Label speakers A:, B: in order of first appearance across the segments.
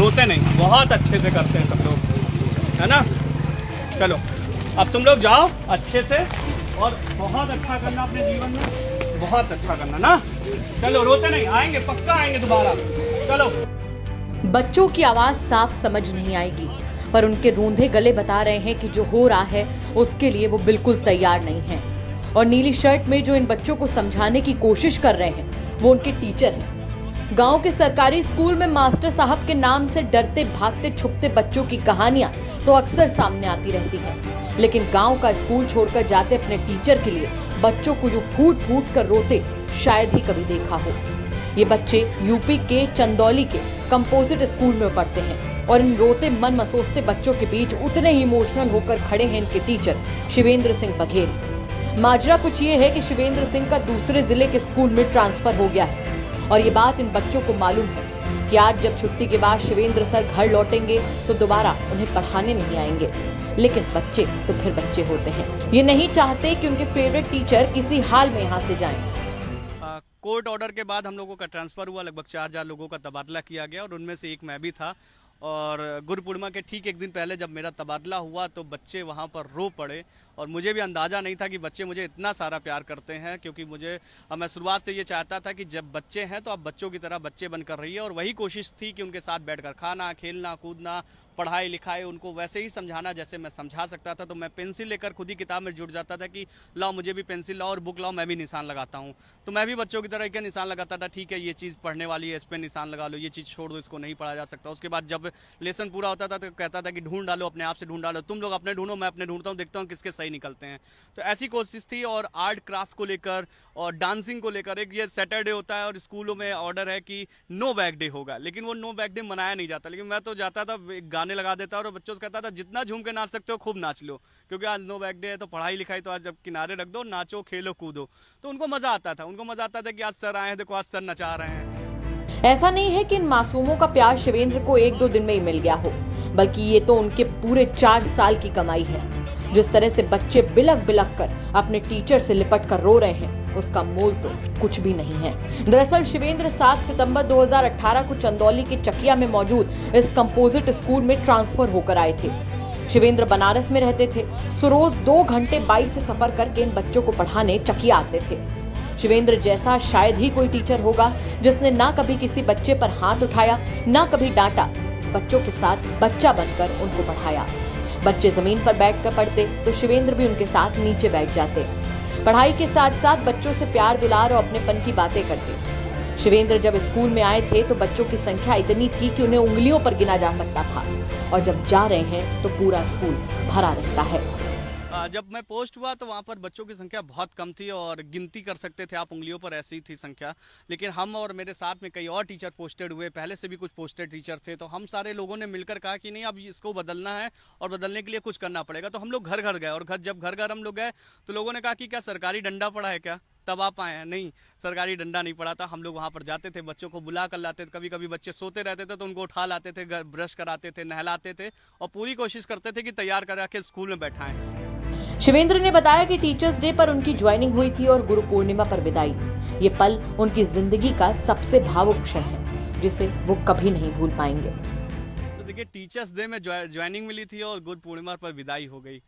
A: रोते नहीं, बहुत अच्छे से करते हैं सब लोग, है ना। चलो अब तुम लोग जाओ अच्छे से और बहुत अच्छा करना अपने जीवन में, बहुत अच्छा करना ना। चलो रोते नहीं, आएंगे पक्का आएंगे दोबारा। चलो।
B: बच्चों की आवाज साफ समझ नहीं आएगी, पर उनके रूंधे गले बता रहे हैं कि जो हो रहा है उसके लिए वो बिल्कुल तैयार नहीं है। और नीली शर्ट में जो इन बच्चों को समझाने की कोशिश कर रहे हैं वो उनके टीचर हैं। गांव के सरकारी स्कूल में मास्टर साहब के नाम से डरते भागते छुपते बच्चों की कहानियां तो अक्सर सामने आती रहती हैं, लेकिन गांव का स्कूल छोड़कर जाते अपने टीचर के लिए बच्चों को यूं फूट फूट कर रोते शायद ही कभी देखा हो। ये बच्चे यूपी के चंदौली के कंपोजिट स्कूल में पढ़ते हैं और इन रोते मन मसोसते बच्चों के बीच उतने ही इमोशनल होकर खड़े हैं इनके टीचर शिवेंद्र सिंह बघेल। माजरा कुछ ये है कि शिवेंद्र सिंह का दूसरे जिले के स्कूल में ट्रांसफर हो गया है और ये बात इन बच्चों को मालूम है कि आज जब छुट्टी के बाद शिवेंद्र सर घर लौटेंगे तो दोबारा उन्हें पढ़ाने नहीं आएंगे। लेकिन बच्चे तो फिर बच्चे होते हैं, ये नहीं चाहते कि उनके फेवरेट टीचर किसी हाल में यहाँ से जाएं।
A: कोर्ट ऑर्डर के बाद हम लोगों का ट्रांसफ़र हुआ, लगभग 4,000 लोगों का तबादला किया गया और उनमें से एक मैं भी था। और गुरु पूर्णिमा के ठीक एक दिन पहले जब मेरा तबादला हुआ तो बच्चे वहाँ पर रो पड़े और मुझे भी अंदाज़ा नहीं था कि बच्चे मुझे इतना सारा प्यार करते हैं, क्योंकि मैं शुरुआत से ये चाहता था कि जब बच्चे हैं तो आप बच्चों की तरह बच्चे बनकर रहिए। और वही कोशिश थी कि उनके साथ बैठकर खाना, खेलना, कूदना, पढ़ाई लिखाई उनको वैसे ही समझाना जैसे मैं समझा सकता था। तो मैं पेंसिल लेकर खुद ही किताब में जुट जाता था कि लाओ मुझे भी पेंसिल लाओ और बुक लाओ, मैं भी निशान लगाता हूँ। तो मैं भी बच्चों की तरह क्या निशान लगाता था, ठीक है ये चीज़ पढ़ने वाली है इस पर निशान लगा लो, ये चीज़ छोड़ दो इसको नहीं पढ़ा जा सकता। उसके बाद जब लेसन पूरा होता था तो कहता था कि ढूंढ डालो, अपने आप से ढूंढ डालो, तुम लोग अपने ढूंढो मैं अपने ढूंढता हूँ, देखता हूँ किसके सही निकलते हैं। तो ऐसी कोशिश थी। और आर्ट क्राफ्ट को लेकर और डांसिंग को लेकर, एक ये सैटरडे होता है और स्कूलों में ऑर्डर है कि नो बैग डे होगा, लेकिन वो नो बैग डे मनाया नहीं जाता। लेकिन मैं तो जाता था, गाने लगा देता और बच्चों से कहता था जितना झूम के नाच सकते हो खूब नाच लो, क्योंकि आज नो बैग डे है तो पढ़ाई लिखाई तो आज जब किनारे रख दो, नाचो खेलो कूदो। तो उनको मजा आता था, उनको मजा आता था कि आज सर आए हैं, देखो आज सर नचा रहे हैं।
B: ऐसा नहीं है कि इन मासूमों का प्यार शिवेंद्र को 1-2 दिन में ही मिल गया हो, बल्कि ये तो उनके पूरे 4 साल की कमाई है। जिस तरह से बच्चे बिलक बिलक कर अपने टीचर से लिपट कर रो रहे हैं उसका मोल तो कुछ भी नहीं है। दरअसल शिवेंद्र 7 सितंबर 2018 को चंदौली के चकिया में मौजूद इस कंपोजिट स्कूल में ट्रांसफर होकर आए थे। शिवेंद्र बनारस में रहते थे, सो रोज 2 घंटे बाइक से सफर करके इन बच्चों को पढ़ाने चकिया आते थे। शिवेंद्र जैसा शायद ही कोई टीचर होगा जिसने ना कभी किसी बच्चे पर हाथ उठाया, ना कभी डांटा, बच्चों के साथ बच्चा बनकर उनको पढ़ाया। बच्चे जमीन पर बैठकर पढ़ते तो शिवेंद्र भी उनके साथ नीचे बैठ जाते। पढ़ाई के साथ साथ बच्चों से प्यार दुलार और अपनेपन की बातें करते। शिवेंद्र जब स्कूल में आए थे तो बच्चों की संख्या इतनी थी कि उन्हें उंगलियों पर गिना जा सकता था, और जब जा रहे हैं तो पूरा स्कूल भरा रहता है।
A: जब मैं पोस्ट हुआ तो वहाँ पर बच्चों की संख्या बहुत कम थी और गिनती कर सकते थे आप उंगलियों पर, ऐसी थी संख्या। लेकिन हम और मेरे साथ में कई और टीचर पोस्टेड हुए, पहले से भी कुछ पोस्टेड टीचर थे, तो हम सारे लोगों ने मिलकर कहा कि नहीं अब इसको बदलना है और बदलने के लिए कुछ करना पड़ेगा। तो हम लोग घर घर गए और जब घर घर हम लोग गए तो लोगों ने कहा कि क्या सरकारी डंडा पड़ा है क्या, तब आप आए हैं? नहीं, सरकारी डंडा नहीं पड़ा था। हम लोग वहाँ पर जाते थे, बच्चों को बुला कर लाते थे, कभी कभी बच्चे सोते रहते थे तो उनको उठा लाते थे, ब्रश कराते थे, नहलाते थे और पूरी कोशिश करते थे कि तैयार करा के स्कूल में बैठाएं।
B: शिवेंद्र ने बताया कि टीचर्स डे पर उनकी ज्वाइनिंग हुई थी और गुरु पूर्णिमा पर विदाई। ये पल उनकी जिंदगी का सबसे भावुक क्षण है जिसे वो कभी नहीं भूल पाएंगे।
A: तो देखिए, टीचर्स डे में ज्वाइनिंग मिली थी और गुरु पूर्णिमा पर विदाई हो गई।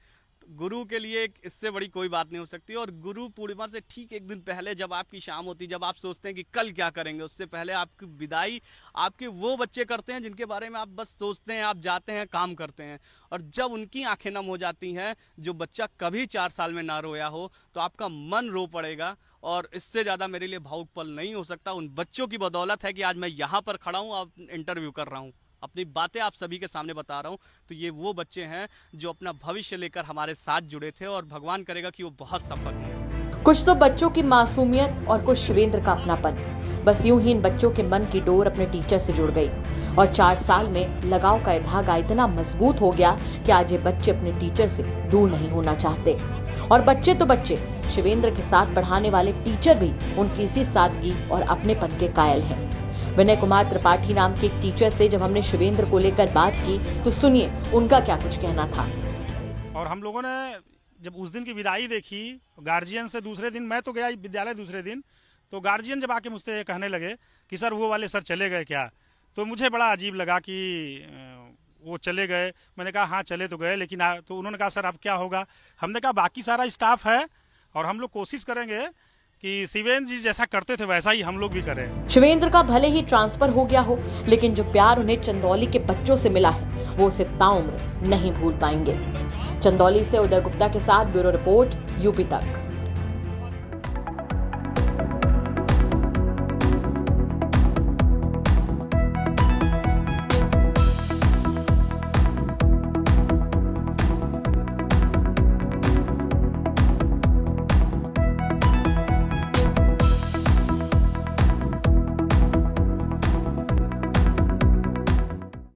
A: गुरु के लिए इससे बड़ी कोई बात नहीं हो सकती। और गुरु पूर्णिमा से ठीक एक दिन पहले जब आपकी शाम होती, जब आप सोचते हैं कि कल क्या करेंगे, उससे पहले आपकी विदाई आपके वो बच्चे करते हैं जिनके बारे में आप बस सोचते हैं, आप जाते हैं, काम करते हैं। और जब उनकी आंखें नम हो जाती हैं, जो बच्चा कभी 4 साल में ना रोया हो, तो आपका मन रो पड़ेगा। और इससे ज़्यादा मेरे लिए भावुक पल नहीं हो सकता। उन बच्चों की बदौलत है कि आज मैं यहाँ पर खड़ा हूँ, आप इंटरव्यू कर रहा हूँ, अपनी बातें आप सभी के सामने बता रहा हूँ। तो ये वो बच्चे हैं जो अपना भविष्य लेकर हमारे साथ जुड़े थे और भगवान करेगा कि वो बहुत सफल हों।
B: कुछ तो बच्चों की मासूमियत और कुछ शिवेंद्र का अपनापन। बस यूं ही इन बच्चों के मन की डोर अपने टीचर से जुड़ गई और 4 साल में लगाव का धागा इतना मजबूत हो गया कि आज ये बच्चे अपने टीचर से दूर नहीं होना चाहते। और बच्चे तो बच्चे, शिवेंद्र के साथ पढ़ाने वाले टीचर भी उनकी इसी सादगी और अपनेपन के कायल हैं। विनय कुमार त्रिपाठी नाम के एक टीचर से जब हमने शिवेंद्र को लेकर बात की तो सुनिए उनका क्या कुछ कहना था।
C: और हम लोगों ने जब उस दिन की विदाई देखी, गार्जियन से दूसरे दिन मैं तो गया विद्यालय दूसरे दिन, तो गार्जियन जब आके मुझसे कहने लगे कि सर वो वाले सर चले गए क्या, तो मुझे बड़ा अजीब लगा कि वो चले गए। मैंने कहा हाँ चले तो गए, लेकिन तो उन्होंने कहा सर अब क्या होगा। हमने कहा बाकी सारा स्टाफ है और हम लोग कोशिश करेंगे कि शिवेंद्र जी जैसा करते थे वैसा ही हम लोग भी करें।
B: शिवेंद्र का भले ही ट्रांसफर हो गया हो, लेकिन जो प्यार उन्हें चंदौली के बच्चों से मिला है वो उसे ताउम्र नहीं भूल पाएंगे। चंदौली से उदय गुप्ता के साथ ब्यूरो रिपोर्ट, यूपी तक।